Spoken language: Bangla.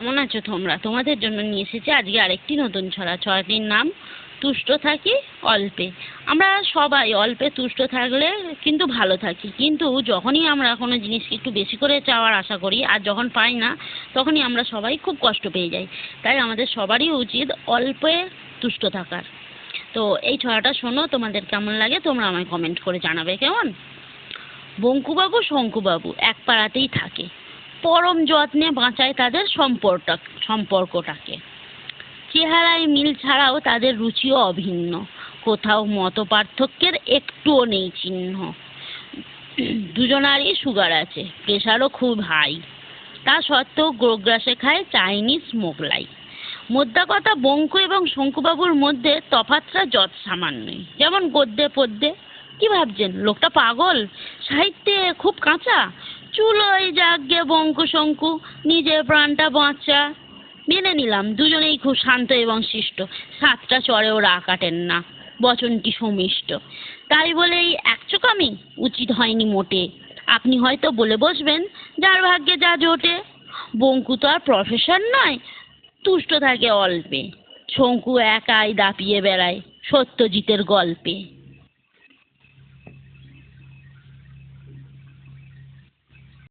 কেমন আছো তোমরা? তোমাদের জন্য নিয়ে এসেছি আজকে আরেকটি নতুন ছড়া। ছড়াটির নাম তুষ্ট থাকি অল্পে। আমরা সবাই অল্পে তুষ্ট থাকলে কিন্তু ভালো থাকি, কিন্তু যখনই আমরা কোনো জিনিসকে একটু বেশি করে চাওয়ার আশা করি আর যখন পাই না, তখনই আমরা সবাই খুব কষ্ট পেয়ে যাই। তাই আমাদের সবারই উচিত অল্পে তুষ্ট থাকার। তো এই ছড়াটা শোনো, তোমাদের কেমন লাগে তোমরা আমায় কমেন্ট করে জানাবে কেমন। বঙ্কুবাবু শঙ্কুবাবু এক পাড়াতেই থাকে, পরম যত্নে বাঁচায় তাদের সম্পর্কটাকে। চেহারায় মিল ছাড়াও তাদের রুচিও অভিন্ন, কোথাও মত পার্থক্যের একটুও নেই চিহ্ন। দুজনারই সুগার আছে, প্রেশারও খুব হাই, তা সত্ত্বেও গোগ্রাসে খায় চাইনিজ মোগলাই। মোদ্দা কথা, বঙ্কু এবং শঙ্কুবাবুর মধ্যে তফাৎটা যৎ সামান্যই, যেমন গদ্যে পদ্যে। কি ভাবছেন লোকটা পাগল? সাহিত্যে খুব কাঁচা? চুলোয় যাক গে বঙ্কু শঙ্কু, নিজের প্রাণটা বাঁচা। মেনে নিলাম দুজনেই খুব শান্ত এবং শিষ্ট, সাতটা চড়েও রাগ কাটেন না, বচনটি সমিষ্ট। তাই বলেই একচোকামি উচিত হয়নি মোটে। আপনি হয়তো বলে বসবেন, যার ভাগ্যে যা জোটে। বঙ্কু তো আর প্রফেসর নয়, তুষ্ট থাকে অল্পে। শঙ্কু একাই দাপিয়ে বেড়ায় সত্যজিতের গল্পে।